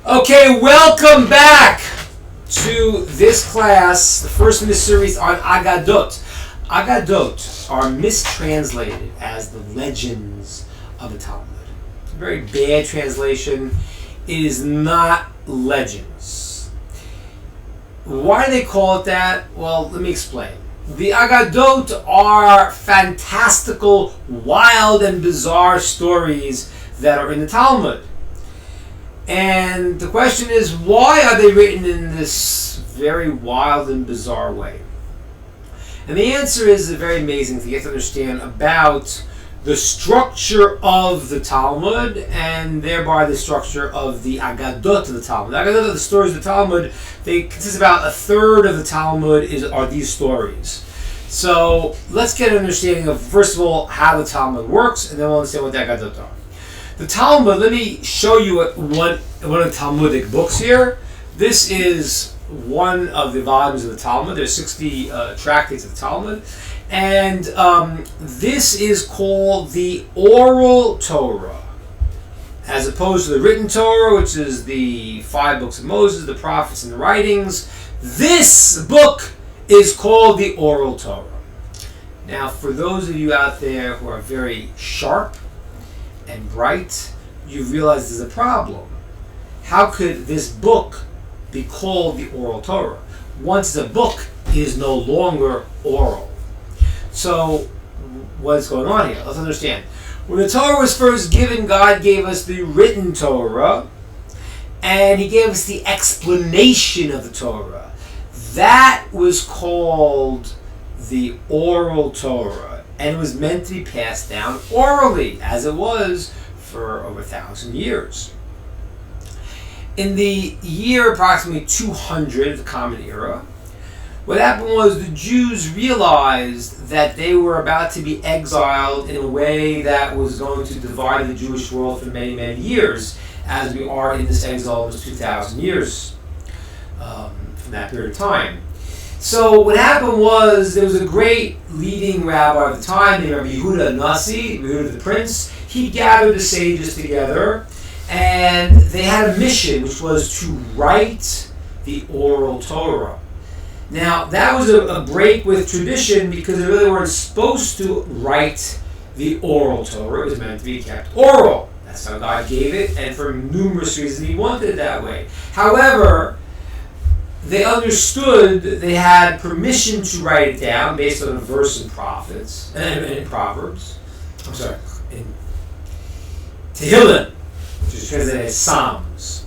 Okay, welcome back to this class, the first in this series on Aggadot. Aggadot are mistranslated as the legends of the Talmud. It's a very bad translation. It is not legends. Why do they call it that? Well, let me explain. The Aggadot are fantastical, wild, and bizarre stories that are in the Talmud. And the question is, why are they written in this very wild and bizarre way? And the answer is a very amazing thing you have to understand about the structure of the Talmud and thereby the structure of the Aggadot of the Talmud. The Aggadot, the stories of the Talmud, they consist about a third of the Talmud are these stories. So let's get an understanding of, first of all, how the Talmud works, and then we'll understand what the Aggadot are. The Talmud, let me show you one of the Talmudic books here. This is one of the volumes of the Talmud. There's 60 tractates of the Talmud. And this is called the Oral Torah, as opposed to the written Torah, which is the 5 books of Moses, the prophets, and the writings. This book is called the Oral Torah. Now, for those of you out there who are very sharp and bright, you realize there's a problem. How could this book be called the Oral Torah? Once the book is no longer oral. So, what's going on here? Let's understand. When the Torah was first given, God gave us the written Torah, and He gave us the explanation of the Torah. That was called the Oral Torah. And it was meant to be passed down orally, as it was for over 1,000 years. In the year approximately 200 of the Common Era, what happened was the Jews realized that they were about to be exiled in a way that was going to divide the Jewish world for many, many years, as we are in this exile almost 2,000 years from that period of time. So what happened was there was a great leading rabbi of the time named Rabbi Yehuda Nasi, Yehuda the Prince. He gathered the sages together, and they had a mission, which was to write the Oral Torah. Now that was a break with tradition because they really weren't supposed to write the Oral Torah. It was meant to be kept oral. That's how God gave it, and for numerous reasons He wanted it that way. However, they understood that they had permission to write it down based on a verse in Proverbs. In Tehillim, which is translated as Psalms.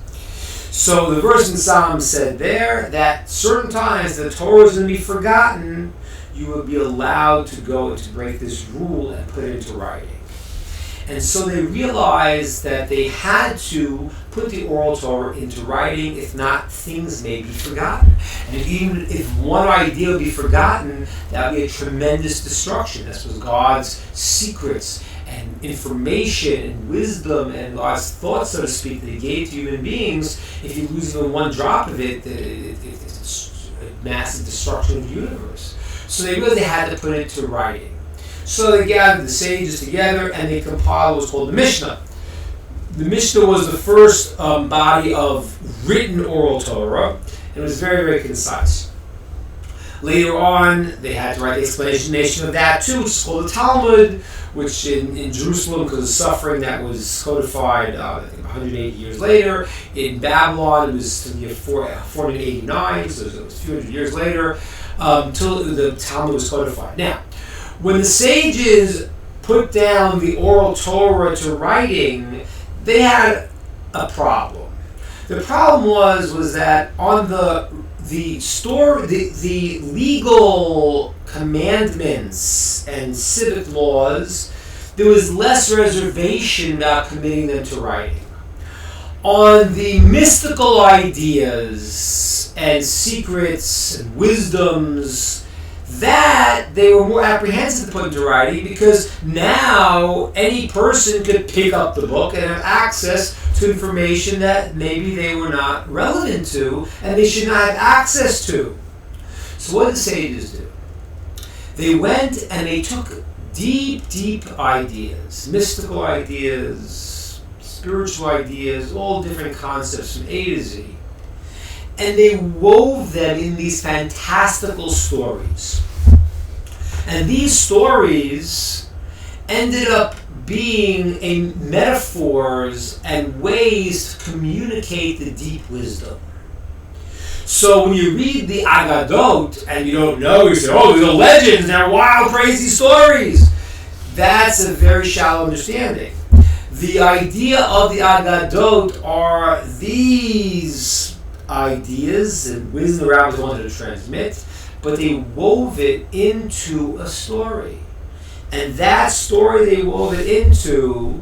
So the verse in Psalms said there that certain times the Torah is going to be forgotten, you will be allowed to go and to break this rule and put it into writing. And so they realized that they had to put the Oral Torah into writing, if not, things may be forgotten. And even if one idea would be forgotten, that would be a tremendous destruction. This was God's secrets and information and wisdom and God's thoughts, so to speak, that He gave to human beings. If you lose even one drop of it, it's a massive destruction of the universe. So they really had to put it to writing. So they gathered the sages together and they compiled what's called the Mishnah. The Mishnah was the first body of written Oral Torah, and it was very, very concise. Later on, they had to write the explanation of that too, which is called the Talmud, which in Jerusalem, because of suffering, that was codified, I think 180 years later. In Babylon, it was in the year 489, so it was a few hundred years later, until the Talmud was codified. Now, when the sages put down the Oral Torah to writing, they had a problem. The problem was that on the legal commandments and civic laws, there was less reservation about committing them to writing. On the mystical ideas and secrets and wisdoms, that they were more apprehensive to put into writing because now any person could pick up the book and have access to information that maybe they were not relevant to and they should not have access to. So what did the sages do? They went and they took deep, deep ideas, mystical ideas, spiritual ideas, all different concepts from A to Z. And they wove them in these fantastical stories. And these stories ended up being metaphors and ways to communicate the deep wisdom. So when you read the Aggadot and you don't know, you say, oh, these are legends, they're wild, crazy stories. That's a very shallow understanding. The idea of the Aggadot are these ideas and wisdom the rabbis wanted to transmit, but they wove it into a story. And that story they wove it into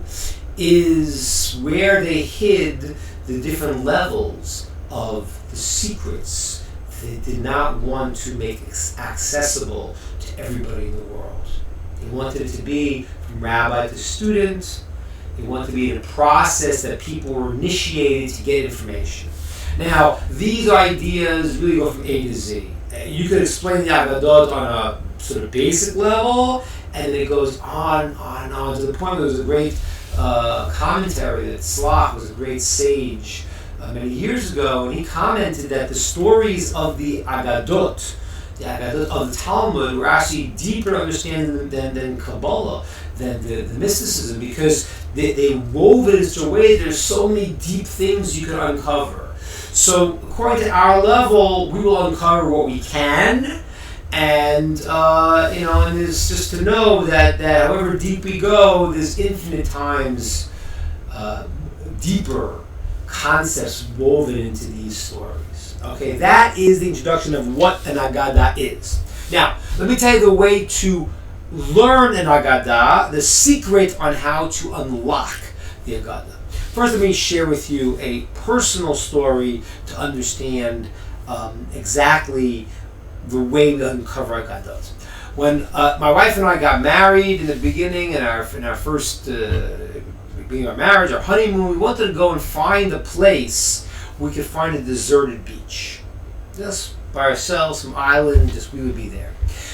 is where they hid the different levels of the secrets they did not want to make accessible to everybody in the world. They wanted it to be from rabbi to student. They wanted it to be in a process that people were initiated to get information. Now, these ideas really go from A to Z. You could explain the Aggadot on a sort of basic level, and it goes on and on to the point where there's a great commentary that Slach was a great sage many years ago, and he commented that the stories of the Aggadot of the Talmud were actually deeper understanding than Kabbalah, than the mysticism, because they wove it in such a way there's so many deep things you can uncover. So according to our level, we will uncover what we can, and and it's just to know that however deep we go, there's infinite times deeper concepts woven into these stories. Okay, that is the introduction of what an Aggadah is. Now, let me tell you the way to learn an Aggadah, the secret on how to unlock the Aggadah. First, let me share with you a personal story to understand exactly the way we uncover Aggadot. When my wife and I got married in the beginning, in our first beginning of our marriage, our honeymoon, we wanted to go and find a place we could find a deserted beach. Just by ourselves, some island, just we would be there.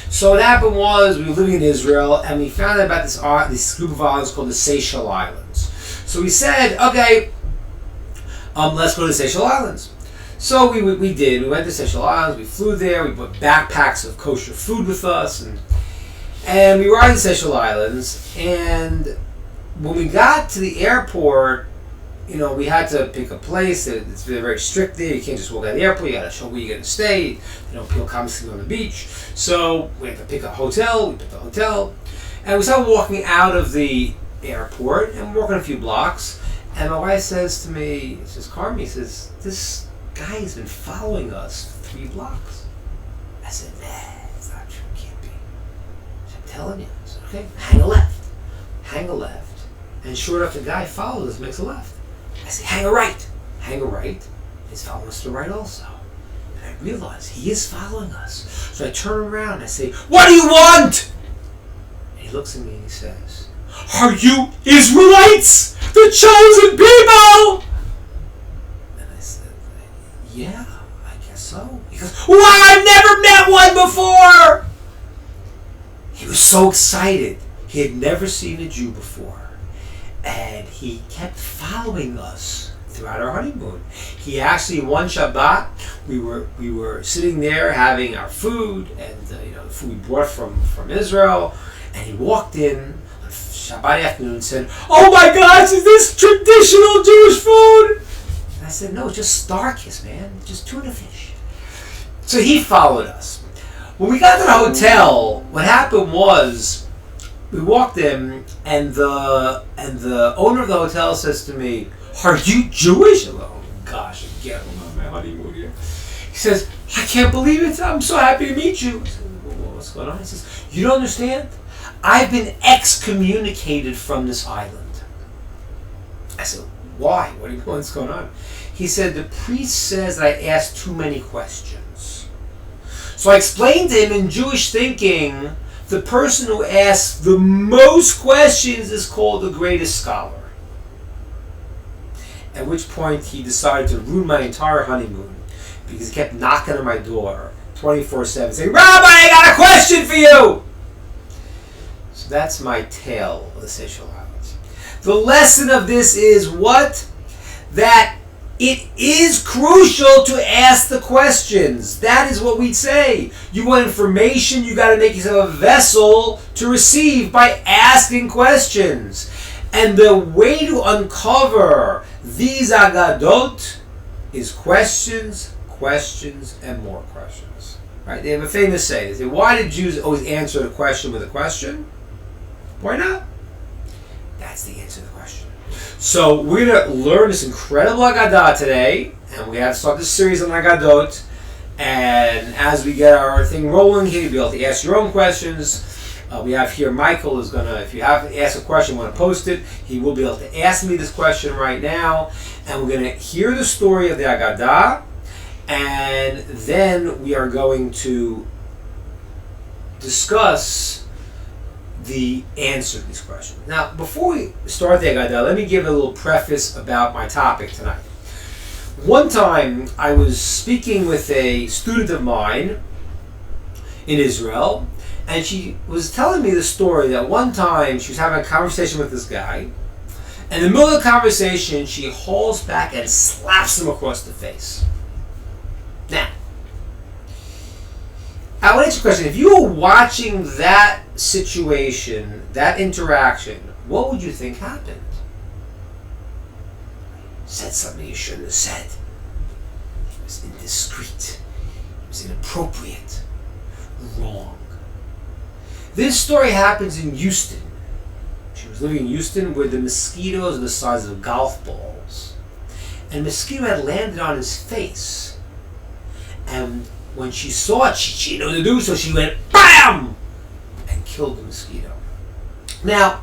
So what happened was we were living in Israel, and we found out about this group of islands called the Seychelles Islands. So we said, okay, let's go to the Seychelles Islands. So we did. We went to Seychelles Islands. We flew there. We put backpacks of kosher food with us, and we arrived at the Seychelles Islands. And when we got to the airport, we had to pick a place. It's very strict there. You can't just walk out of the airport. You got to show where you're going to stay. People come sleep on the beach. So we had to pick a hotel. We picked a hotel, and we started walking out of the airport and walking a few blocks. And my wife says to me, she says, Carmi, says, this guy has been following us for 3 blocks. I said, nah, it's not true. It can't be. So I'm telling you. I said, okay, hang a left. Hang a left. And sure enough, the guy follows us, makes a left. I say, hang a right. Hang a right. He's following us to the right also. And I realize he is following us. So I turn around and I say, what do you want? And he looks at me and he says, are you Israelites? The chosen people? And I said, yeah, I guess so. He goes, wow, I've never met one before. He was so excited. He had never seen a Jew before. And he kept following us throughout our honeymoon. He actually, one Shabbat, we were sitting there having our food, and the food we brought from Israel, and he walked in on Shabbat afternoon and said, oh my gosh, is this traditional Jewish food? And I said, no, it's just Starkist, man. It's just tuna fish. So he followed us. When we got to the hotel, what happened was, we walked in, and the owner of the hotel says to me, are you Jewish? I'm like, oh gosh, again, I'm on my honeymoon here. He says, I can't believe it. I'm so happy to meet you. I said, well, what's going on? He says, you don't understand? I've been excommunicated from this island. I said, why? What's going on? He said, the priest says that I asked too many questions. So I explained to him in Jewish thinking, the person who asks the most questions is called the greatest scholar. At which point he decided to ruin my entire honeymoon because he kept knocking on my door 24/7 saying, Rabbi, I got a question for you! So that's my tale of the Seychelles Islands. The lesson of this is what? That it is crucial to ask the questions. That is what we'd say. You want information, you got to make yourself a vessel to receive by asking questions. And the way to uncover these Aggadot is questions, questions, and more questions. Right? They have a famous saying. They say, why did Jews always answer the question with a question? Why not? That's the answer to the question. So we're going to learn this incredible Aggadah today, and we have to start this series on Aggadot. And as we get our thing rolling here, you'll be able to ask your own questions. We have here Michael is going to, if you have to ask a question, want to post it, he will be able to ask me this question right now. And we're going to hear the story of the Aggadah, and then we are going to discuss the answer to these questions. Now, before we start the Aggadah, let me give a little preface about my topic tonight. One time, I was speaking with a student of mine in Israel, and she was telling me the story that one time she was having a conversation with this guy, and in the middle of the conversation, she hauls back and slaps him across the face. Now, I want to ask you a question. If you were watching that situation, that interaction, what would you think happened? Said something you shouldn't have said. It was indiscreet. It was inappropriate. Wrong. This story happens in Houston. She was living in Houston where the mosquitoes are the size of golf balls. And a mosquito had landed on his face. And when she saw it, she didn't know what to do, so she went BAM! And killed the mosquito. Now,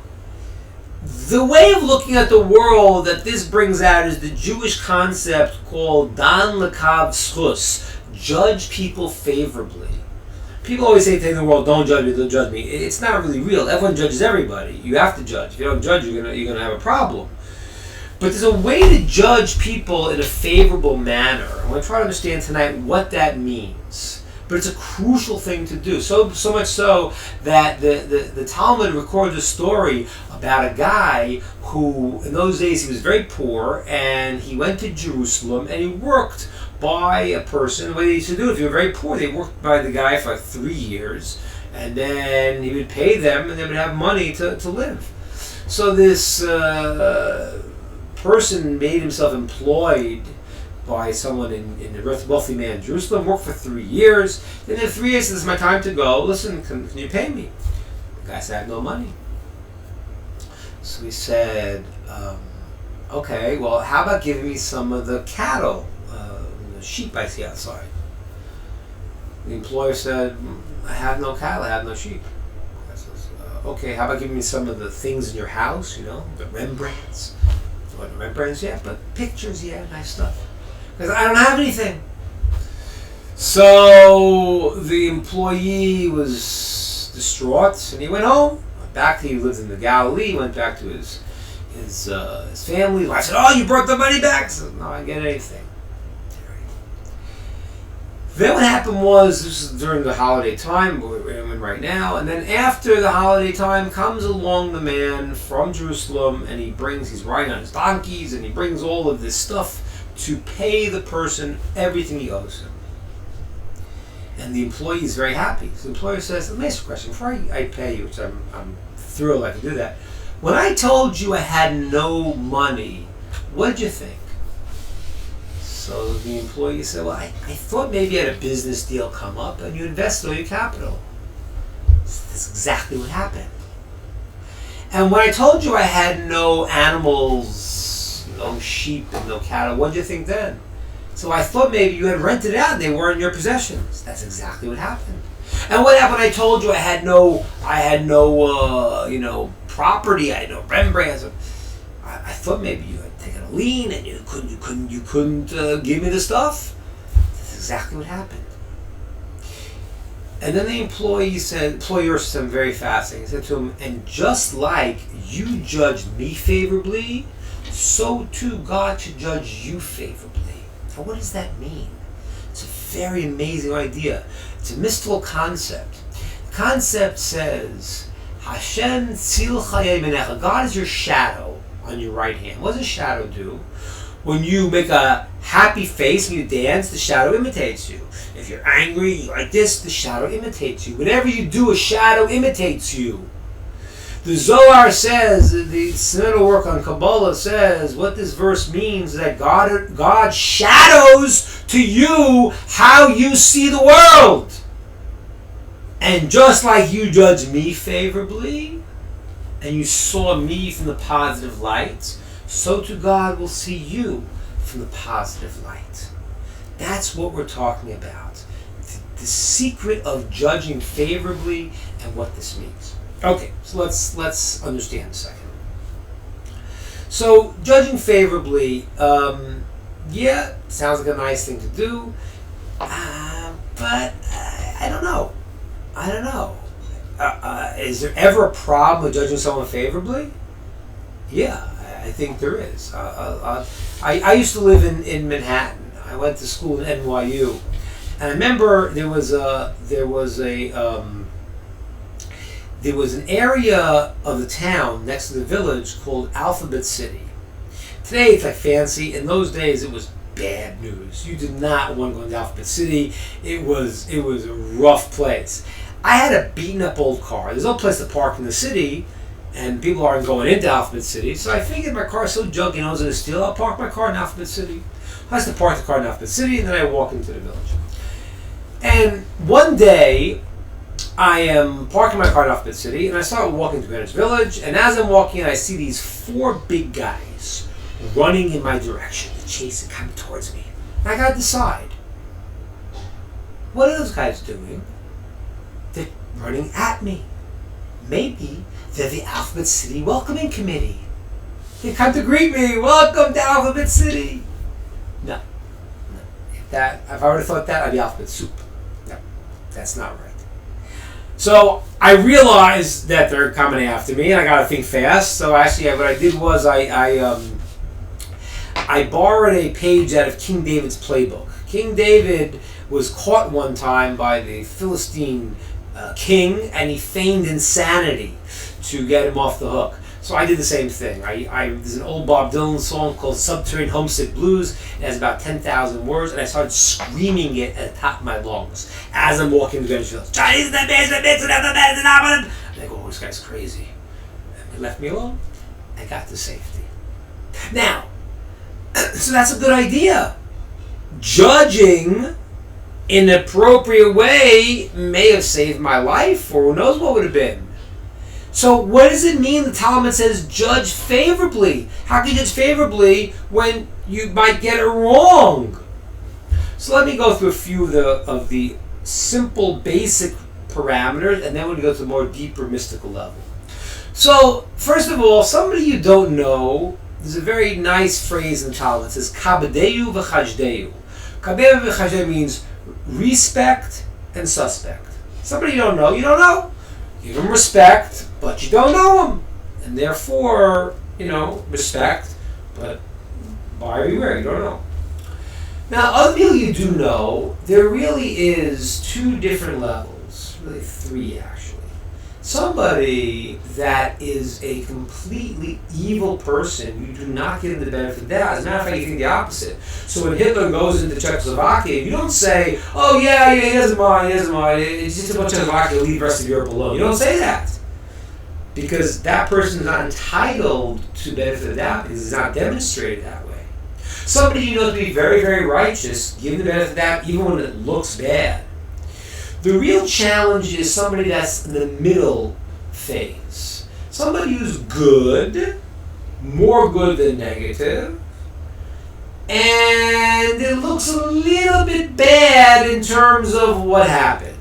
the way of looking at the world that this brings out is the Jewish concept called Dan Lekav Schus, judge people favorably. People always say things in the world, don't judge me, don't judge me. It's not really real. Everyone judges everybody. You have to judge. If you don't judge, you're gonna have a problem. But there's a way to judge people in a favorable manner. I want to try to understand tonight what that means. But it's a crucial thing to do. So much so that the Talmud records a story about a guy who, in those days, he was very poor, and he went to Jerusalem, and he worked by a person. What they used to do, if you were very poor, they worked by the guy for like 3 years, and then he would pay them, and they would have money to live. So this person made himself employed by someone in a wealthy man in Jerusalem, worked for 3 years. Then in 3 years, this is my time to go. Listen, can you pay me? The guy said, I have no money. So he said, okay, well, how about giving me some of the cattle, the sheep I see outside? The employer said, I have no cattle, I have no sheep. I says, okay, how about giving me some of the things in your house, the Rembrandts? What, Rembrandts, yeah, but pictures, yeah, nice stuff. Because I don't have anything. So the employee was distraught, and he went home. Back to, he lived in the Galilee, went back to his family. I said, oh, you brought the money back? I said, no, I didn't get anything. Then what happened was, this is during the holiday time, we're in right now, and then after the holiday time comes along the man from Jerusalem, and he's riding on his donkeys, and he brings all of this stuff to pay the person everything he owes him. And the employee is very happy. So the employer says, let me ask you a question. Before I pay you, which I'm thrilled I can do that. When I told you I had no money, what did you think? So the employee said, well, I thought maybe you had a business deal come up and you invested all your capital. That's exactly what happened. And when I told you I had no animals, no sheep and no cattle, what did you think then? So I thought maybe you had rented it out and they weren't in your possessions. That's exactly what happened. And what happened when I told you I had no property, I had no Rembrandts. I thought maybe you had taken a lien and you couldn't give me the stuff. That's exactly what happened. And then the employer said something very fascinating. He said to him, and just like you judged me favorably, so too God should judge you favorably. Now, what does that mean? It's a very amazing idea. It's a mystical concept. The concept says, Hashem tzil chayei menecha. God is your shadow. on your right hand. What does a shadow do? When you make a happy face and you dance, the shadow imitates you. If you're angry like this, the shadow imitates you. Whatever you do, a shadow imitates you. The Zohar says, the Semitic work on Kabbalah says, what this verse means is that God shadows to you how you see the world. And just like you judge me favorably, and you saw me from the positive light, so too God will see you from the positive light. That's what we're talking about. The secret of judging favorably and what this means. Okay, so let's understand a second. So judging favorably, sounds like a nice thing to do, but I don't know. Is there ever a problem with judging someone favorably? Yeah, I think there is. I used to live in Manhattan. I went to school in NYU, and I remember there was an area of the town next to the village called Alphabet City. Today it's like fancy. In those days it was bad news. You did not want to go to Alphabet City. It was a rough place. I had a beaten up old car. There's no place to park in the city, and people aren't going into Alphabet City. So I figured my car's so junky and I was going to steal. I'll park my car in Alphabet City. I used to park the car in Alphabet City, and then I walk into the village. And one day, I am parking my car in Alphabet City, and I start walking to Greenwich Village, and as I'm walking, I see these 4 big guys running in my direction, chasing, coming towards me. And I gotta decide, what are those guys doing? They're running at me. Maybe they're the Alphabet City Welcoming Committee. They come to greet me. Welcome to Alphabet City. No. If I would have thought that, I'd be Alphabet Soup. No, that's not right. So I realized that they're coming after me, and I got to think fast. So actually, what I did was I borrowed a page out of King David's playbook. King David was caught one time by the Philistine king, and he feigned insanity to get him off the hook. So I did the same thing. There's an old Bob Dylan song called Subterranean Homesick Blues. It has about 10,000 words, and I started screaming it at the top of my lungs as I'm walking to Greenwich Village. Chinese in the basement, and they go, oh, this guy's crazy. And they left me alone. I got to safety. Now, so that's a good idea. Judging in an appropriate way may have saved my life, or who knows what would have been. So what does it mean the Talmud says judge favorably? How can you judge favorably when you might get it wrong? So let me go through a few of the simple, basic parameters, and then we'll go to the more deeper, mystical level. So, first of all, somebody you don't know, there's a very nice phrase in the Talmud. It says, Kabadeu v'chajdeu. Kabadeu v'chajdeu means respect and suspect. Somebody you don't know. Give them respect, but you don't know them. And therefore, respect, but buyer beware, you don't know. Now, other people you do know, there really is 2 different levels, really 3 actually. Somebody that is a completely evil person, you do not give them the benefit of the doubt. As a matter of fact, you think the opposite. So when Hitler goes into Czechoslovakia, you don't say, oh yeah, he doesn't mind, it's just a bunch of Czechoslovakia, leave the rest of Europe alone. You don't say that. Because that person is not entitled to the benefit of the doubt because it's not demonstrated that way. Somebody you know to be very, very righteous, give them the benefit of the doubt even when it looks bad. The real challenge is somebody that's in the middle phase. Somebody who's good, more good than negative, and it looks a little bit bad in terms of what happened.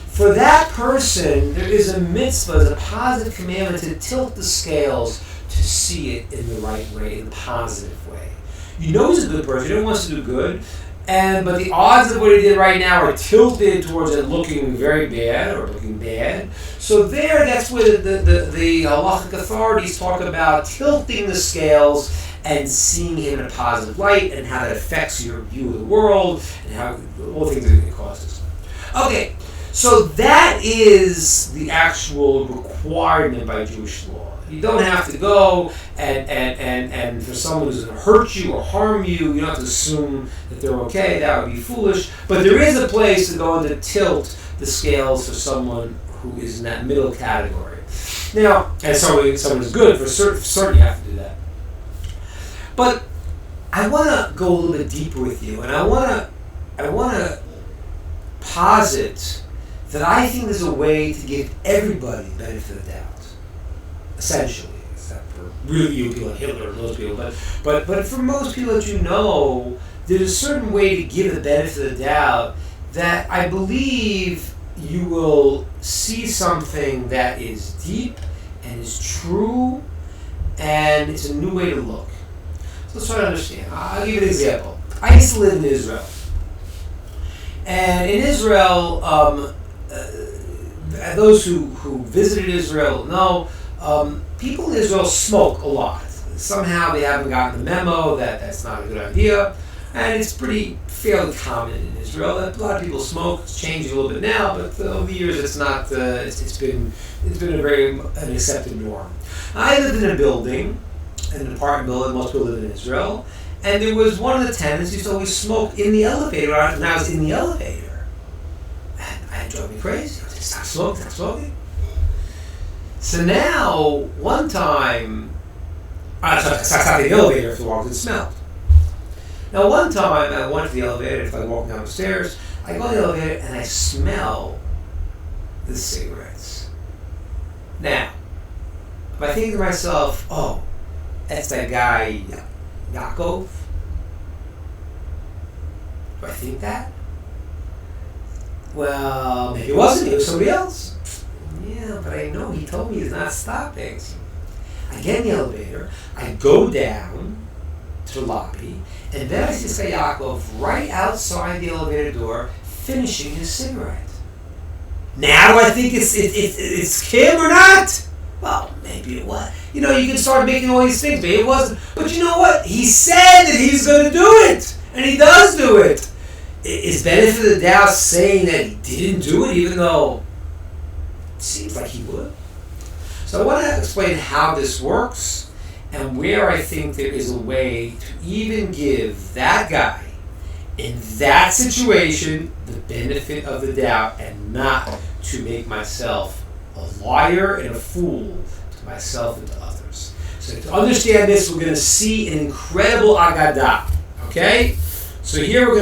For that person, there is a mitzvah, there's a positive commandment to tilt the scales to see it in the right way, in the positive way. You know he's a good person, he wants to do good, but the odds of what he did right now are tilted towards it looking very bad or looking bad. So that's where the halachic authorities talk about tilting the scales and seeing him in a positive light and how that affects your view of the world and how all things that it causes. Okay, So that is the actual requirement by Jewish law. You don't have to go and for someone who's going to hurt you or harm you, you don't have to assume that they're okay. That would be foolish. But there is a place to go and to tilt the scales for someone who is in that middle category. Now, and someone who's good, for certain you have to do that. But I want to go a little bit deeper with you, and I want to posit that I think there's a way to give everybody the benefit of the doubt. Essentially, except for really you people like Hitler and those people, but for most people that you know, there's a certain way to give the benefit of the doubt that I believe you will see something that is deep and is true, and it's a new way to look. So let's try to understand. I'll give you an example. I used to live in Israel, and in Israel, those who visited Israel know. People in Israel smoke a lot. Somehow they haven't gotten the memo that that's not a good idea, and it's fairly common in Israel that a lot of people smoke. It's changed a little bit now, but over the years it's not. It's been an accepted norm. I lived in a building, in an apartment building. Most people live in Israel, and there was one of the tenants who used to always smoke in the elevator. And I was in the elevator, and it drove me crazy. I was like, stop smoking. So now, one time, I stopped in the elevator if the walk, it smelled. Now, one time, I went to the elevator, if I'm walking down the stairs, I go in the elevator and I smell the cigarettes. Now, if I think to myself, oh, that's that guy, Yaakov. Do I think that? Well, maybe it wasn't, it was somebody else. Yeah, but I know he told me he's not stopping. I get in the elevator, I go down to the lobby, and then I see Yaakov right outside the elevator door finishing his cigarette. Now do I think it's him or not? Well, maybe it was. You can start making all these things. Maybe it wasn't. But you know what? He said that he's going to do it, and he does do it. Is benefit of the doubt saying that he didn't do it, even though it seems like he would? So I want to explain how this works and where I think there is a way to even give that guy in that situation the benefit of the doubt and not to make myself a liar and a fool to myself and to others. So to understand this, we're going to see an incredible Aggadah. Okay? So here I'm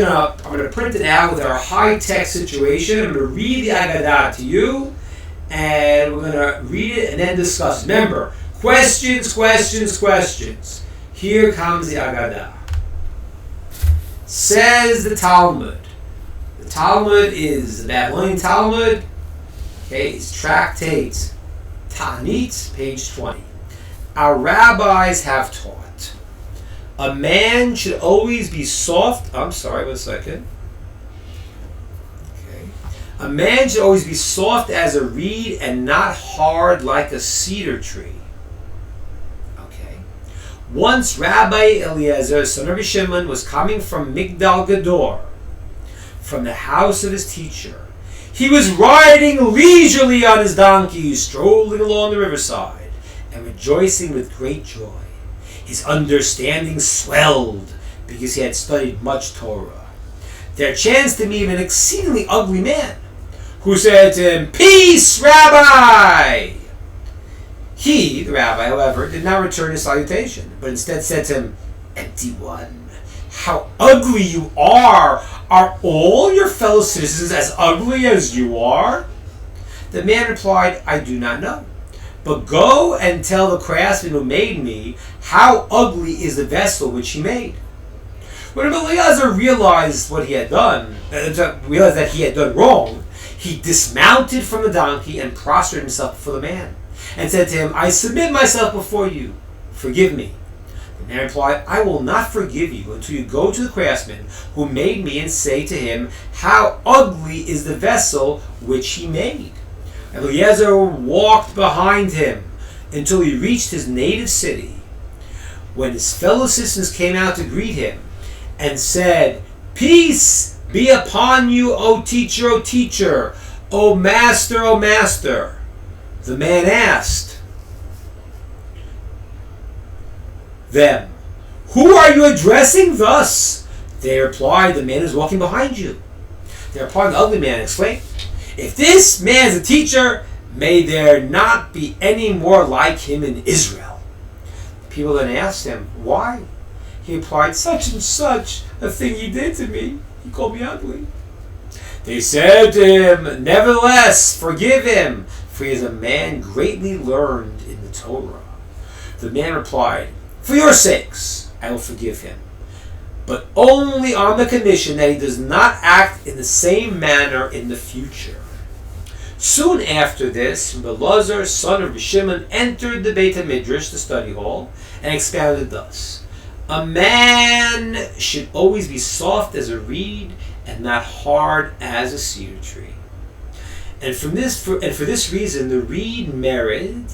going to print it out with our high-tech situation. I'm going to read the Aggadah to you, and we're going to read it and then discuss. Remember, questions. Here comes the Aggadah. Says the Talmud. The Talmud is the Babylonian Talmud. Okay, it's tractate Ta'anit, page 20. Our rabbis have taught a man should always be soft. I'm sorry, 1 second. Okay. A man should always be soft as a reed and not hard like a cedar tree. Okay. Once Rabbi Eliezer, son of Rabbi Shimon, was coming from Migdal Gador, from the house of his teacher. He was riding leisurely on his donkey, strolling along the riverside, and rejoicing with great joy. His understanding swelled because he had studied much Torah. There chanced to meet him an exceedingly ugly man, who said to him, "Peace, Rabbi!" He, the rabbi, however, did not return his salutation, but instead said to him, "Empty one, how ugly you are! Are all your fellow citizens as ugly as you are?" The man replied, "I do not know. But go and tell the craftsman who made me how ugly is the vessel which he made." When Eliezer realized what he had done, realized that he had done wrong, he dismounted from the donkey and prostrated himself before the man, and said to him, "I submit myself before you. Forgive me." The man replied, "I will not forgive you until you go to the craftsman who made me and say to him, how ugly is the vessel which he made." Eliezer walked behind him until he reached his native city. When his fellow citizens came out to greet him and said, "Peace be upon you, O teacher, O master, the man asked them, who are you addressing thus? They replied, the man is walking behind you. Thereupon the ugly man exclaimed, if this man is a teacher, may there not be any more like him in Israel. The people then asked him, why? He replied, such and such a thing he did to me. He called me ugly. They said to him, nevertheless, forgive him, for he is a man greatly learned in the Torah. The man replied, for your sakes, I will forgive him, but only on the condition that he does not act in the same manner in the future. Soon after this, Elazar, son of Shimon, entered the Beit HaMidrash, the study hall, and expounded thus, a man should always be soft as a reed and not hard as a cedar tree. And for this reason, the reed merited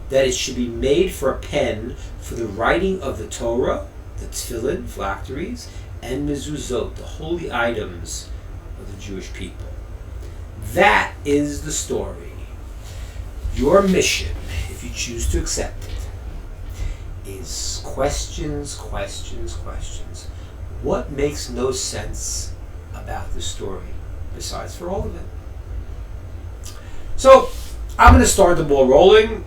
that it should be made for a pen for the writing of the Torah, the tefillin, phylacteries, and mezuzot, the holy items of the Jewish people. That is the story. Your mission, if you choose to accept it, is questions. What makes no sense about this story, besides for all of it? So, I'm going to start the ball rolling.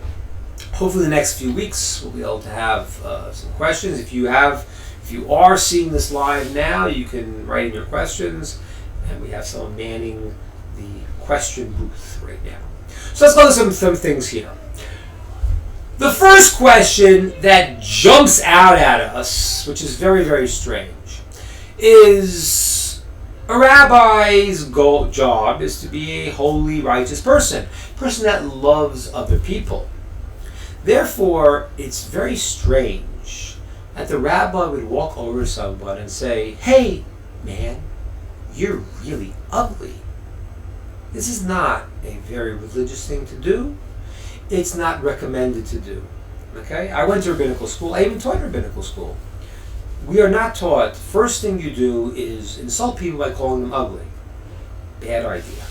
Hopefully the next few weeks we'll be able to have some questions. If you are seeing this live now, you can write in your questions, and we have someone manning the question booth right now. So let's go to some things here. The first question that jumps out at us, which is very, very strange, is a rabbi's job is to be a holy, righteous person that loves other people. Therefore, it's very strange that the rabbi would walk over to someone and say, hey, man, you're really ugly. This is not a very religious thing to do. It's not recommended to do. Okay? I went to rabbinical school. I even taught rabbinical school. We are not taught, first thing you do is insult people by calling them ugly. Bad idea.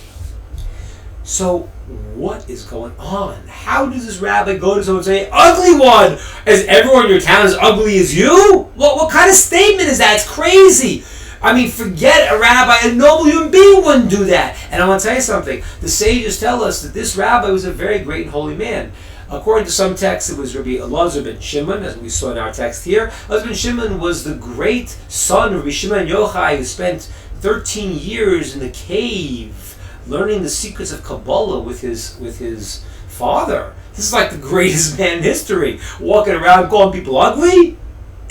So, what is going on? How does this rabbi go to someone and say, ugly one? Is everyone in your town as ugly as you? What kind of statement is that? It's crazy. I mean, forget a rabbi, a noble human being wouldn't do that. And I want to tell you something. The sages tell us that this rabbi was a very great and holy man. According to some texts, it was Rabbi Elazar ben Shimon, as we saw in our text here. Elazar ben Shimon was the great son of Rabbi Shimon Yochai, who spent 13 years in the cave learning the secrets of Kabbalah with his father. This is like the greatest man in history. Walking around calling people ugly?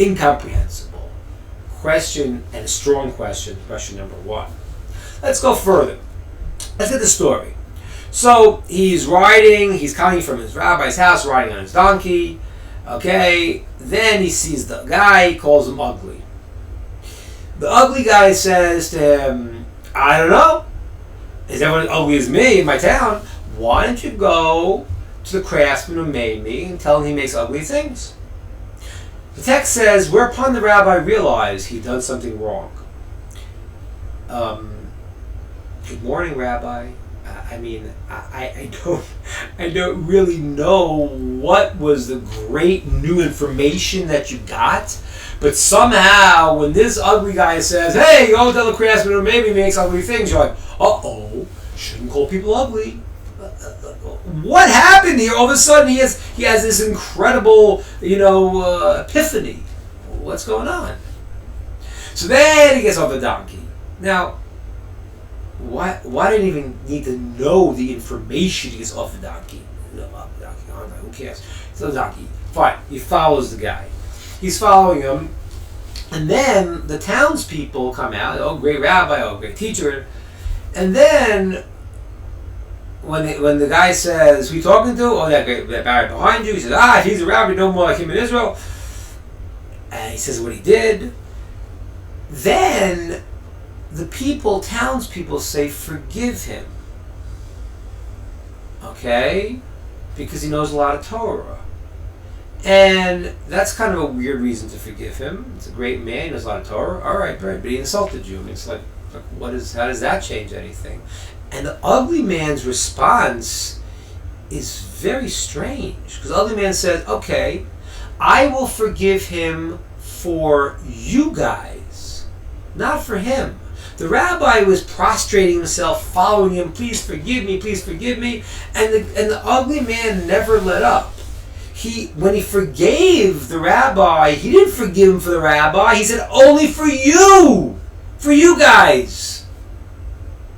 Incomprehensible. Question, and a strong question number one. Let's go further. Let's get the story. So he's coming from his rabbi's house, riding on his donkey. Okay, then he sees the guy, he calls him ugly. The ugly guy says to him, I don't know, is everyone as ugly as me in my town? Why don't you go to the craftsman who made me and tell him he makes ugly things? The text says, whereupon the rabbi realized he'd done something wrong. Good morning, Rabbi. I don't really know what was the great new information that you got, but somehow when this ugly guy says, hey, go tell the craftsman who maybe makes ugly things, you're like, uh-oh, shouldn't call people ugly. What happened here? All of a sudden he has this incredible, epiphany. What's going on? So then he gets off the donkey. Now, why didn't he even need to know the information he gets off the donkey? Who cares? It's the donkey. Fine. He follows the guy. He's following him. And then the townspeople come out. Oh, great rabbi. Oh, great teacher. And then when the guy says, who are you talking to? Oh, that guy behind you. He says, if he's a rabbi, no more like him in Israel. And he says what he did. Then the townspeople say, forgive him. Okay? Because he knows a lot of Torah. And that's kind of a weird reason to forgive him. It's a great man, he knows a lot of Torah. Alright, great, but he insulted you. I mean, it's like, How does that change anything? And the ugly man's response is very strange, because the ugly man says, okay, I will forgive him for you guys, not for him. The rabbi was prostrating himself, following him, please forgive me, and the ugly man never let up. When he forgave the rabbi, he didn't forgive him for the rabbi, he said, only for you guys.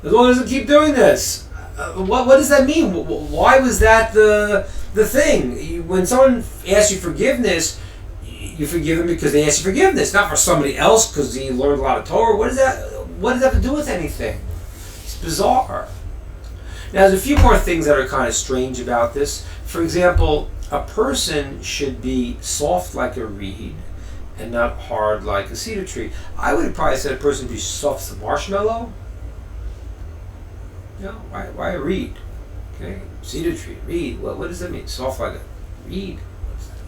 As long as he keep doing this. What does that mean? Why was that the thing? When someone asks you forgiveness, you forgive them because they ask you forgiveness, not for somebody else because he learned a lot of Torah. What does that have to do with anything? It's bizarre. Now, there's a few more things that are kind of strange about this. For example, a person should be soft like a reed and not hard like a cedar tree. I would have probably said a person should be soft as a marshmallow. You know, why a reed? Okay, cedar tree, reed. What does that mean? Soft like a reed. What does that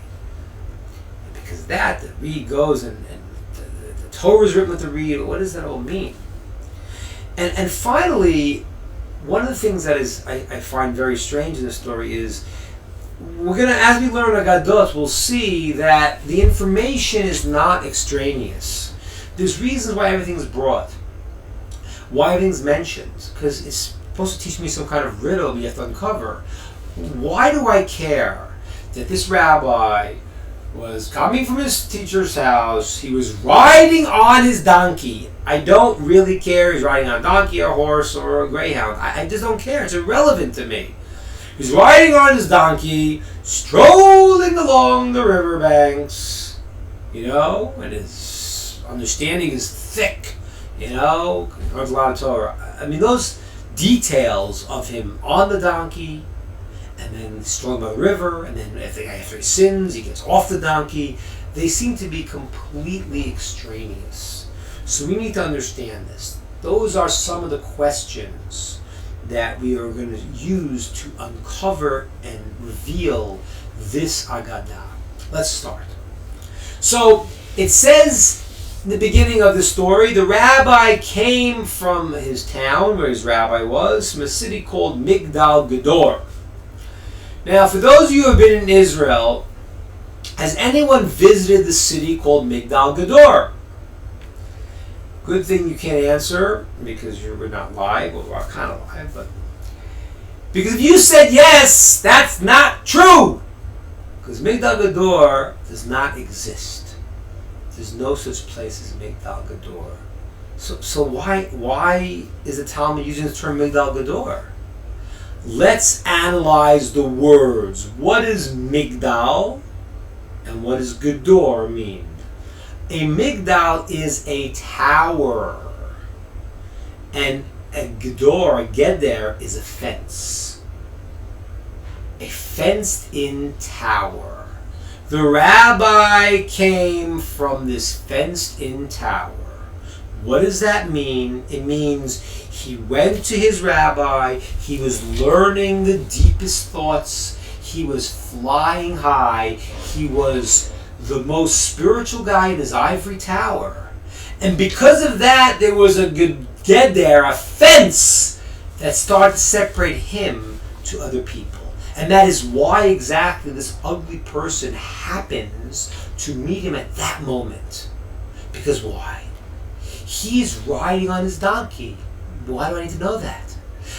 mean? Because the reed goes and the Torah is written with the reed. What does that all mean? And finally, one of the things that I find very strange in this story is we're gonna, as we learn Aggadot, we'll see that the information is not extraneous. There's reasons why everything's brought, why everything's mentioned, because it's supposed to teach me some kind of riddle we have to uncover. Why do I care that this rabbi was coming from his teacher's house, he was riding on his donkey? I don't really care if he's riding on a donkey, a horse, or a greyhound. I just don't care. It's irrelevant to me. He's riding on his donkey, strolling along the riverbanks, and his understanding is thick, there's a lot of Torah. I mean, those details of him on the donkey, and then strolling by the river, and then after he sins, he gets off the donkey, they seem to be completely extraneous. So we need to understand this. Those are some of the questions that we are going to use to uncover and reveal this Aggadah. Let's start. So it says in the beginning of the story, the rabbi came from his town, where his rabbi was, from a city called Migdal Gador. Now, for those of you who have been in Israel, has anyone visited the city called Migdal Gador? Good thing you can't answer, because you were not live. Well, we're kind of live, but... Because if you said yes, that's not true! Because Migdal Gador does not exist. There's no such place as Migdal Gador. So why is the Talmud using the term Migdal Gador? Let's analyze the words. What does Migdal and what does Gador mean? A migdal is a tower, and a gedor is a fence. A fenced-in tower. The rabbi came from this fenced-in tower. What does that mean? It means he went to his rabbi, he was learning the deepest thoughts, he was flying high, he was the most spiritual guy in his ivory tower. And because of that, there was a gedor, a fence, that started to separate him to other people. And that is why exactly this ugly person happens to meet him at that moment. Because why? He's riding on his donkey. Why do I need to know that?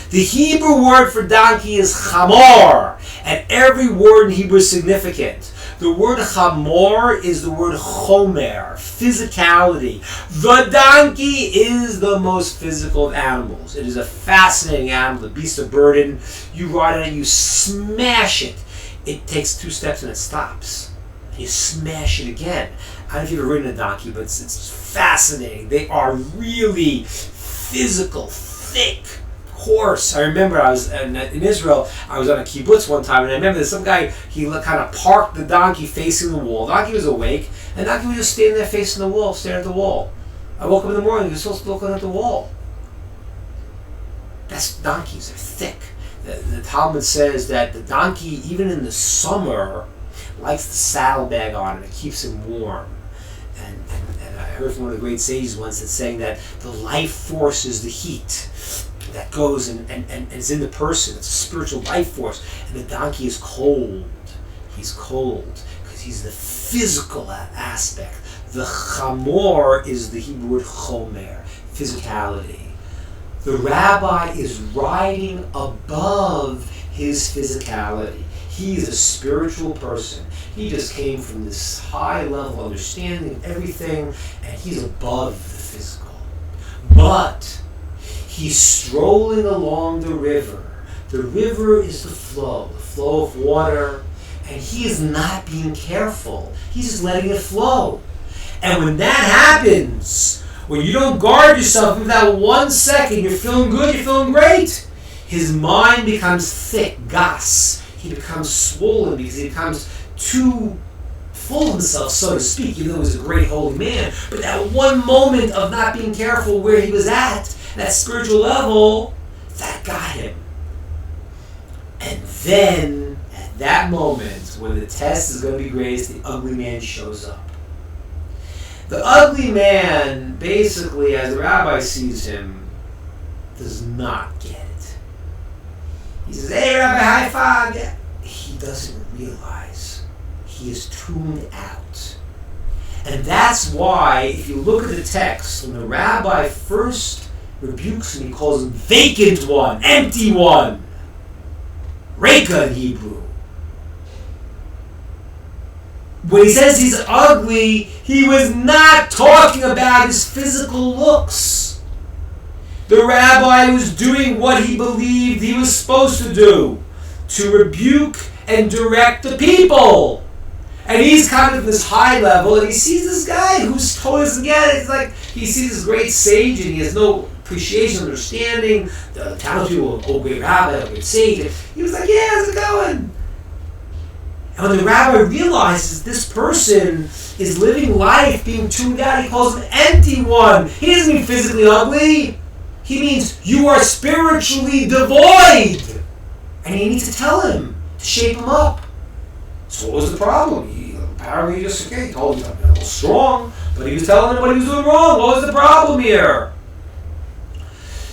The Hebrew word for donkey is chamor, and every word in Hebrew is significant. The word chamor is the word chomer, physicality. The donkey is the most physical of animals. It is a fascinating animal, the beast of burden. You ride on it, you smash it. It takes 2 steps and it stops. You smash it again. I don't know if you've ever ridden a donkey, but it's fascinating. They are really physical, thick horse. I remember I was in Israel, I was on a kibbutz one time, and I remember there's some guy, he kind of parked the donkey facing the wall. The donkey was awake, and the donkey was just standing there facing the wall, staring at the wall. I woke up in the morning, he was still looking at the wall. That's donkeys, they're thick. The Talmud says that the donkey, even in the summer, likes the saddlebag on it. It keeps him warm. And heard from one of the great sages once that's saying that the life force is the heat that goes and is in the person. It's a spiritual life force. And the donkey is cold. He's cold because he's the physical aspect. The chamor is the Hebrew word chomer, physicality. The rabbi is riding above his physicality. He is a spiritual person. He just came from this high level of understanding of everything, and he's above the physical. But he's strolling along the river. The river is the flow of water, and he is not being careful. He's just letting it flow. And when that happens, when you don't guard yourself in that 1 second, you're feeling good, you're feeling great, his mind becomes thick, gas. He becomes swollen because he becomes too full of himself, so to speak, even though he was a great holy man. But that one moment of not being careful where he was at, that spiritual level, that got him. And then, at that moment, when the test is going to be greatest, the ugly man shows up. The ugly man, basically, as the rabbi sees him, does not get it. He says, "Hey, Rabbi, high five." Yeah. He doesn't realize he is tuned out. And that's why, if you look at the text, when the rabbi first rebukes him, he calls him vacant one, empty one. Reka in Hebrew. When he says he's ugly, he was not talking about his physical looks. The rabbi was doing what he believed he was supposed to do, to rebuke and direct the people. And he's kind of this high level, and he sees this guy who's totally doesn't get it. It's like he sees this great sage, and he has no appreciation, understanding. The town people, oh, great rabbi, oh, great sage. And he was like, yeah, how's it going? And when the rabbi realizes this person is living life, being tuned out, he calls him empty one. He doesn't mean physically ugly. He means you are spiritually devoid. And he needs to tell him, to shape him up. So what was the problem? Apparently he just, he told him, I'm a little strong, but he was telling him what he was doing wrong. What was the problem here?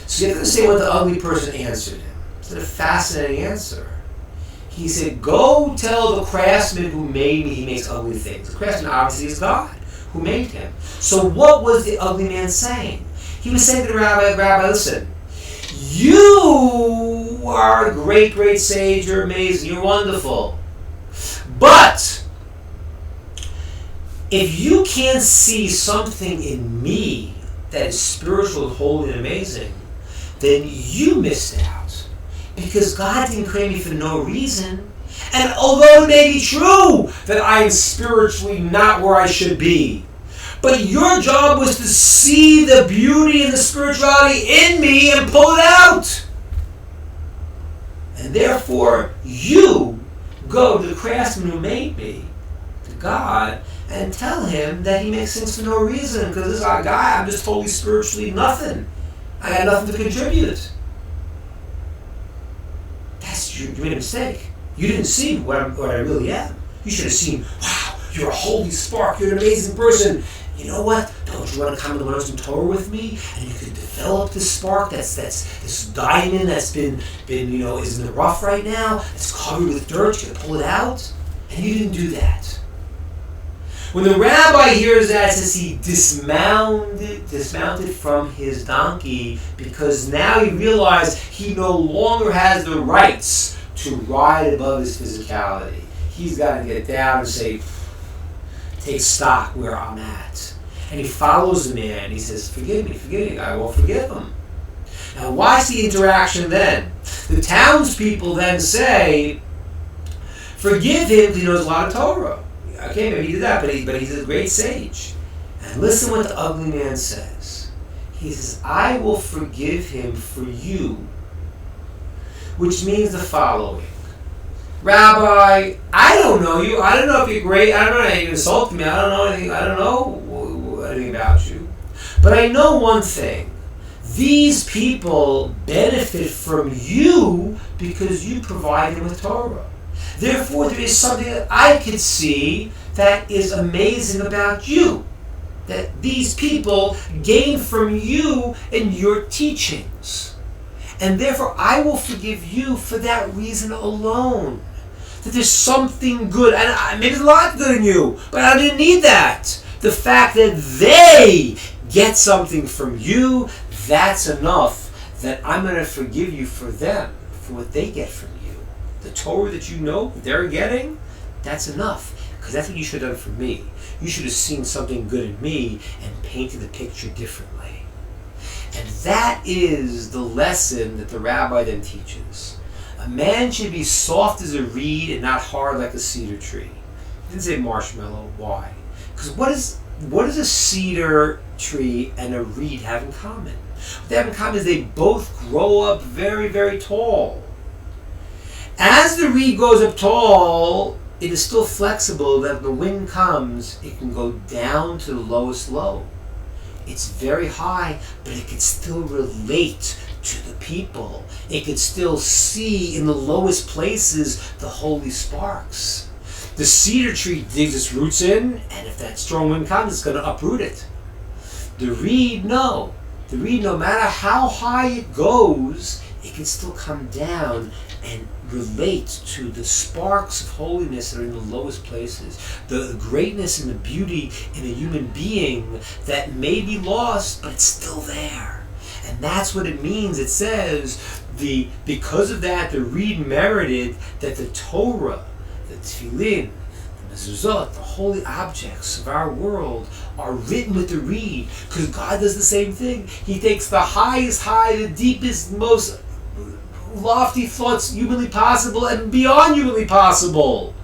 So you have to understand what the ugly person answered him. It's a fascinating answer. He said, go tell the craftsman who made me he makes ugly things. The craftsman obviously is God who made him. So what was the ugly man saying? He was saying to the rabbi, listen, you are a great, great sage, you're amazing, you're wonderful. But if you can't see something in me that is spiritual, holy, and amazing, then you missed out. Because God didn't create me for no reason. And although it may be true that I am spiritually not where I should be, but your job was to see the beauty and the spirituality in me and pull it out. And therefore, you go to the craftsman who made me, to God, and tell him that he makes things for no reason. Because this guy, I'm just totally spiritually nothing. I got nothing to contribute. You made a mistake. You didn't see what I really am. You should have seen, wow, you're a holy spark, you're an amazing person. You know what? Don't you want to come to the Learn Torah with me? And you can develop this spark that's this diamond that's been is in the rough right now. It's covered with dirt. You can pull it out. And you didn't do that. When the rabbi hears that, it says he dismounted from his donkey because now he realized he no longer has the rights to ride above his physicality. He's got to get down and say, take stock where I'm at. And he follows the man and he says, forgive me, I will forgive him. Now watch the interaction then. The townspeople then say, forgive him because he knows a lot of Torah. Okay, maybe he did that, but he's a great sage. And listen what the ugly man says. He says, I will forgive him for you. Which means the following. Rabbi, I don't know you. I don't know if you're great. I don't know if you insult me. I don't know anything. I don't know anything about you. But I know one thing. These people benefit from you because you provide them with Torah. Therefore, there is something that I could see that is amazing about you that these people gain from you and your teachings. And therefore I will forgive you for that reason alone. That there's something good, and maybe there's a lot good in you, but I didn't need that. The fact that they get something from you, that's enough that I'm going to forgive you for them, for what they get from you. The Torah that you know they're getting, that's enough. Because that's what you should have done for me. You should have seen something good in me and painted the picture differently. And that is the lesson that the rabbi then teaches. A man should be soft as a reed and not hard like a cedar tree. He didn't say marshmallow. Why? Because what does a cedar tree and a reed have in common? What they have in common is they both grow up very, very tall. As the reed grows up tall, it is still flexible that when the wind comes, it can go down to the lowest low. It's very high, but it can still relate to the people. It can still see in the lowest places the holy sparks. The cedar tree digs its roots in, and if that strong wind comes, it's going to uproot it. The reed, no. The reed, no matter how high it goes, it can still come down and relate to the sparks of holiness that are in the lowest places, the greatness and the beauty in a human being that may be lost, but it's still there. And that's what it means. It says, because of that, the reed merited that the Torah, the Tefillin, the Mezuzot, the holy objects of our world are written with the reed, because God does the same thing. He takes the highest high, the deepest, most lofty thoughts humanly possible and beyond humanly possible.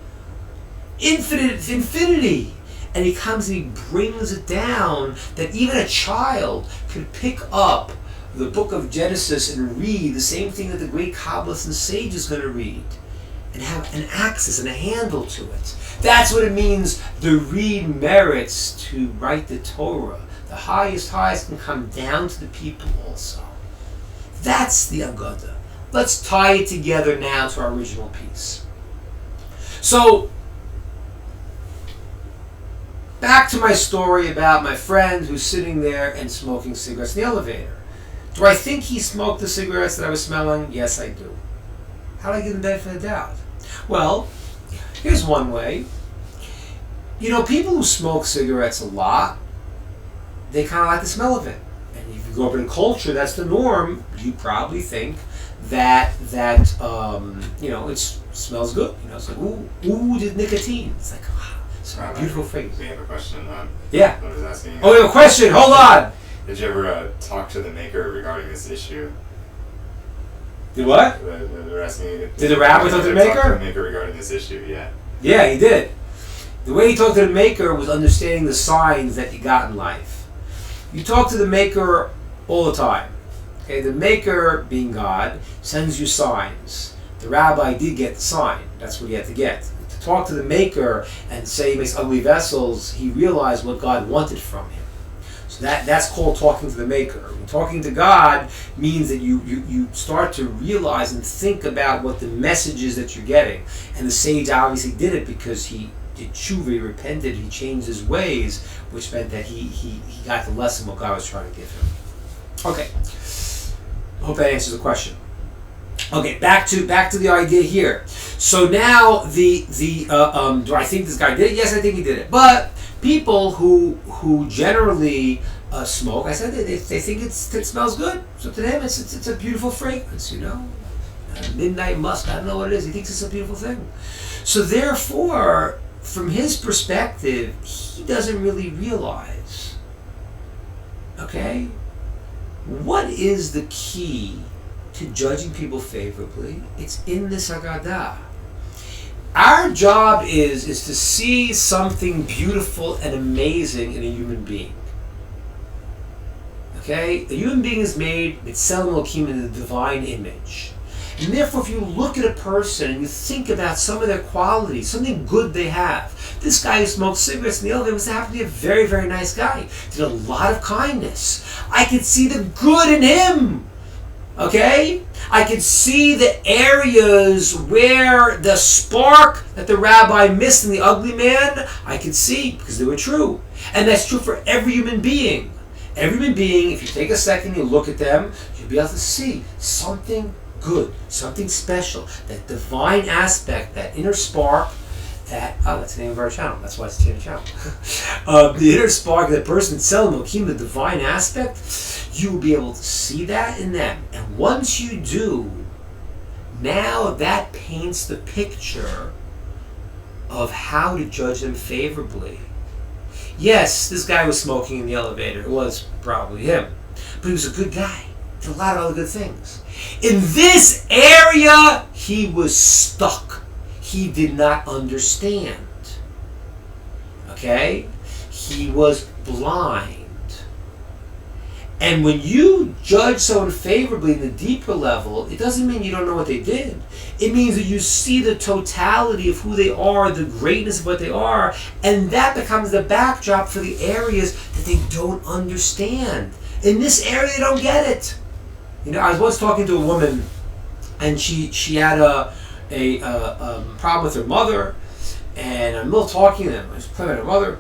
Infinity. And he comes and he brings it down that even a child could pick up the book of Genesis and read the same thing that the great Kabbalists and sages is going to read and have an access and a handle to it. That's what it means the reed merits to write the Torah. The highest can come down to the people also. That's the Aggadah. Let's tie it together now to our original piece. So, back to my story about my friend who's sitting there and smoking cigarettes in the elevator. Do I think he smoked the cigarettes that I was smelling? Yes, I do. How do I give him the benefit of the doubt? Well, here's one way. You know, people who smoke cigarettes a lot, they kind of like the smell of it. And if you grow up in a culture, that's the norm. You probably think that it smells good. You know, it's like ooh, the nicotine. It's like it's a beautiful fragrance. We have a question. Yeah. I was asking. Oh, we have a question. Hold on. Did you ever talk to the maker regarding this issue? Did what? They're asking. Did the rabbi talk to the maker? Talk to the maker regarding this issue. Yeah. Yeah, he did. The way he talked to the maker was understanding the signs that you got in life. You talk to the maker all the time. Okay, the maker, being God, sends you signs. The rabbi did get the sign. That's what he had to get. To talk to the maker and say he makes ugly vessels, he realized what God wanted from him. So that's called talking to the maker. And talking to God means that you start to realize and think about what the message is that you're getting. And the sage obviously did it because he did tshuva, he repented, he changed his ways, which meant that he got the lesson what God was trying to give him. Okay. I hope that answers the question. Okay, back to the idea here. So now do I think this guy did it? Yes, I think he did it. But people who generally smoke, I said they think it smells good. So to them, it's a beautiful fragrance, you know. Midnight musk, I don't know what it is. He thinks it's a beautiful thing. So therefore, from his perspective, he doesn't really realize. Okay. What is the key to judging people favorably? It's in this Aggadah. Our job is to see something beautiful and amazing in a human being. Okay? A human being is made B'Tselem Elokim in the divine image. And therefore, if you look at a person and you think about some of their qualities, something good they have. This guy who smoked cigarettes in the elevator was happened to be a very, very nice guy. Did a lot of kindness. I could see the good in him. Okay? I could see the areas where the spark that the rabbi missed in the ugly man, I could see because they were true. And that's true for every human being. Every human being, if you take a second, you look at them, you'll be able to see something good, something special, that divine aspect, that inner spark, that's the name of our channel. That's why it's the channel. The inner spark, that person, Tselem Elokim, the divine aspect, you will be able to see that in them. And once you do, now that paints the picture of how to judge them favorably. Yes, this guy was smoking in the elevator. It was probably him. But he was a good guy. Did a lot of other good things. In this area, he was stuck. He did not understand. Okay? He was blind. And when you judge someone favorably in the deeper level, it doesn't mean you don't know what they did. It means that you see the totality of who they are, the greatness of what they are, and that becomes the backdrop for the areas that they don't understand. In this area, they don't get it. You know, I was once talking to a woman, and she had a problem with her mother, and I'm still talking to them. I was playing with her mother,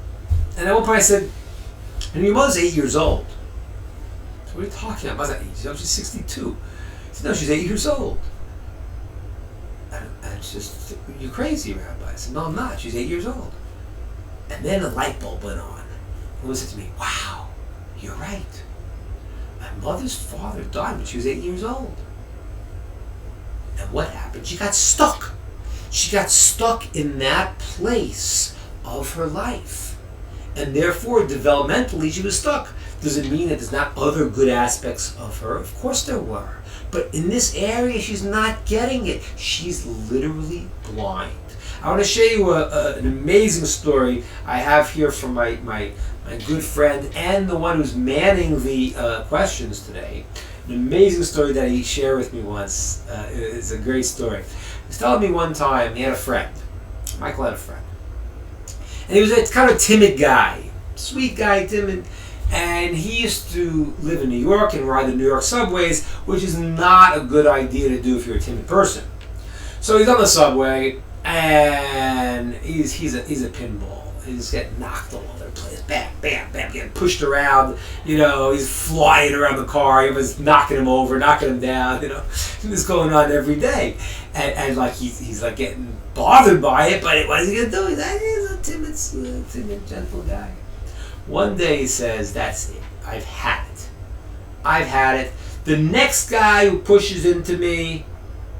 and at one point I said, "And your mother's 8 years old." What are you talking about? I was like, she's 62. I said, no, she's 8 years old. And it's just, you're crazy, Rabbi. I said, no, I'm not. She's 8 years old. And then a light bulb went on. A woman said to me, wow, you're right. My mother's father died when she was 8 years old. And what happened? She got stuck. She got stuck in that place of her life. And therefore, developmentally, she was stuck. Does it mean that there's not other good aspects of her? Of course there were. But in this area, she's not getting it. She's literally blind. I want to show you an amazing story I have here from my good friend and the one who's manning the questions today. An amazing story that he shared with me once. It's a great story. He was telling me one time he had a friend. Michael had a friend. And he was a kind of timid guy. Sweet guy, timid. And he used to live in New York and ride the New York subways, which is not a good idea to do if you're a timid person. So he's on the subway, and he's a pinball. He's getting knocked all over the place, bam, bam, bam, getting pushed around. You know, he's flying around the car. He was knocking him over, knocking him down. You know, this is going on every day, and like he's like getting bothered by it. But what is he gonna do? He's a timid, gentle guy. One day he says, that's it. I've had it. I've had it. The next guy who pushes into me,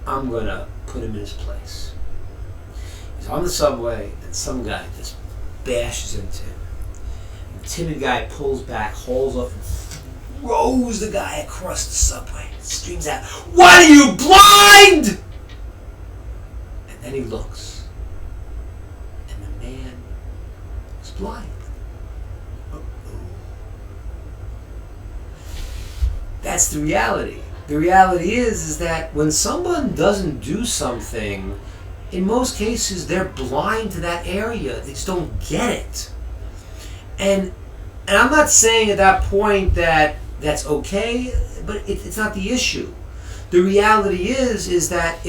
I'm going to put him in his place. He's on the subway, and some guy just bashes into him. And the timid guy pulls back, hauls up, and throws the guy across the subway. Screams out, "What, are you blind?" And then he looks. And the man is blind. That's the reality. The reality is that when someone doesn't do something, in most cases they're blind to that area. They just don't get it. And I'm not saying at that point that that's okay, but it's not the issue. The reality is that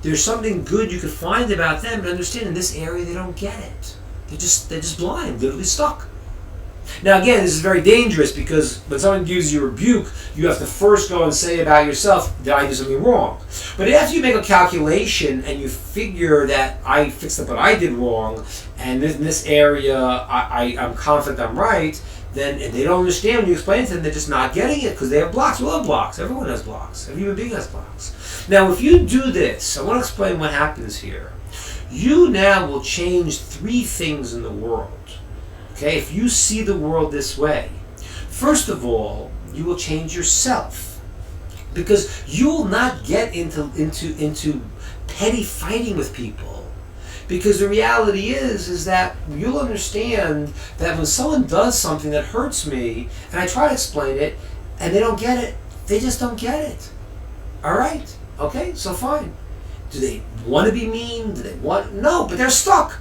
there's something good you could find about them, but understand in this area they don't get it. They're just blind, literally stuck. Now again, this is very dangerous because when someone gives you a rebuke, you have to first go and say about yourself, did I do something wrong? But after you make a calculation and you figure that I fixed up what I did wrong, and in this area I'm confident I'm right, then and they don't understand when you explain to them, they're just not getting it because they have blocks. We all have blocks. Everyone has blocks. Every human being has blocks. Now if you do this, I want to explain what happens here. You now will change 3 things in the world. Okay, if you see the world this way, first of all, you will change yourself, because you will not get into petty fighting with people, because the reality is that you'll understand that when someone does something that hurts me, and I try to explain it, and they don't get it, they just don't get it. All right, okay, so fine. Do they want to be mean? Do they want? No, but they're stuck.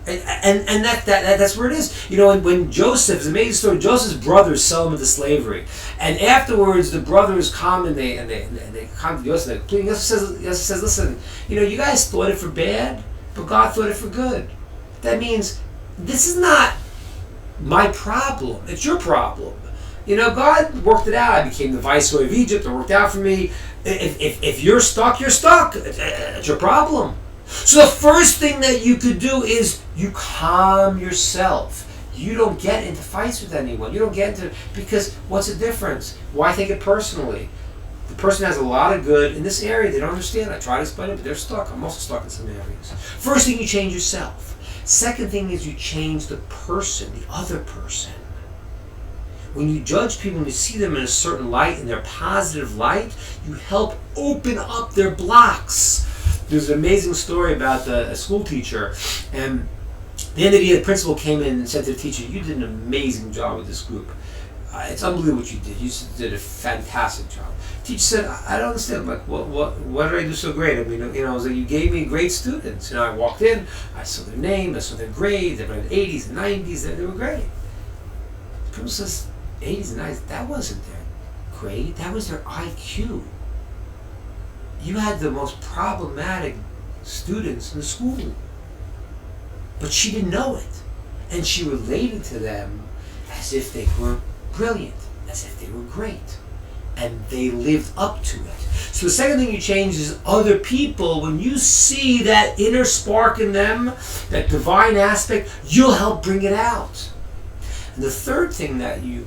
And that's where it is. You know, when Joseph, it's an amazing story, Joseph's brothers sell him into slavery. And afterwards, the brothers come and they come to Joseph. Joseph says, listen, you know, you guys thought it for bad, but God thought it for good. That means this is not my problem. It's your problem. God worked it out. I became the viceroy of Egypt. It worked out for me. If you're stuck, you're stuck. It's your problem. So the first thing that you could do is you calm yourself. You don't get into fights with anyone. You don't get into, because what's the difference? Why take it personally? The person has a lot of good in this area. They don't understand. I try to explain it, but they're stuck. I'm also stuck in some areas. First thing, you change yourself. Second thing is you change the person, the other person. When you judge people and you see them in a certain light, in their positive light, you help open up their blocks. There's an amazing story about a school teacher, and at the end of the year, the principal came in and said to the teacher, "You did an amazing job with this group. It's unbelievable what you did. You did a fantastic job." The teacher said, "I don't understand. Like, what did I do so great? I mean, I was like, you gave me great students. I walked in, I saw their name, I saw their grades. They were in the 80s and 90s. They were great." The principal says, 80s and 90s, that wasn't their grade. That was their IQ. You had the most problematic students in the school. But she didn't know it. And she related to them as if they were brilliant, as if they were great. And they lived up to it. So the second thing you change is other people. When you see that inner spark in them, that divine aspect, you'll help bring it out. And the third thing that you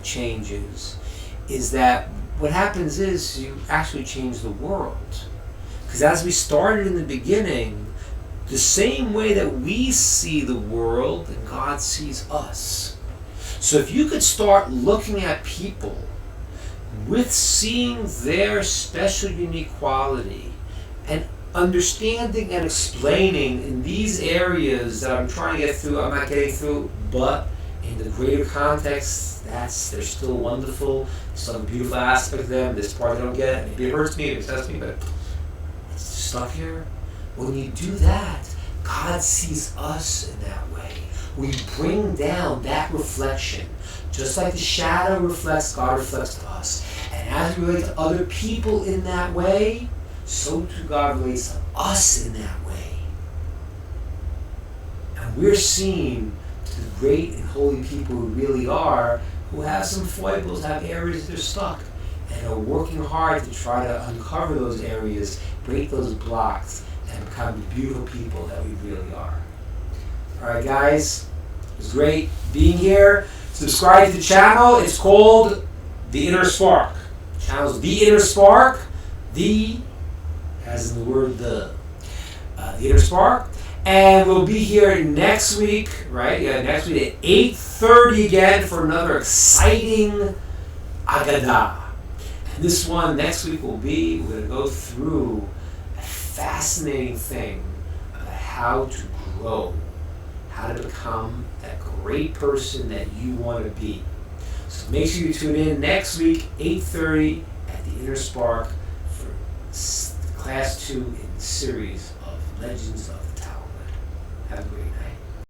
change is that what happens is you actually change the world. Because as we started in the beginning, the same way that we see the world, and God sees us. So if you could start looking at people with seeing their special, unique quality, and understanding and explaining in these areas that I'm trying to get through, I'm not getting through, but in the greater context, they're still wonderful. There's some beautiful aspect of them. This part I don't get. Maybe it hurts me, it upsets me, but it's stuck here. When you do that, God sees us in that way. We bring down that reflection. Just like the shadow reflects, God reflects to us. And as we relate to other people in that way, so too God relates to us in that way. And we're seen to the great and holy people who really are, who have some foibles, have areas they're stuck, and are working hard to try to uncover those areas, break those blocks, and become the beautiful people that we really are. Alright guys, it was great being here. Subscribe to the channel. It's called The Inner Spark. The channel's The Inner Spark. The, as in the word the Inner Spark. And we'll be here next week, right? Yeah, next week at 8:30 again for another exciting Aggadah. And this one next week we're going to go through a fascinating thing about how to grow, how to become that great person that you want to be. So make sure you tune in next week, 8:30 at the Inner Spark for Class 2 in the series of Legends of the Talmud. Have a great night.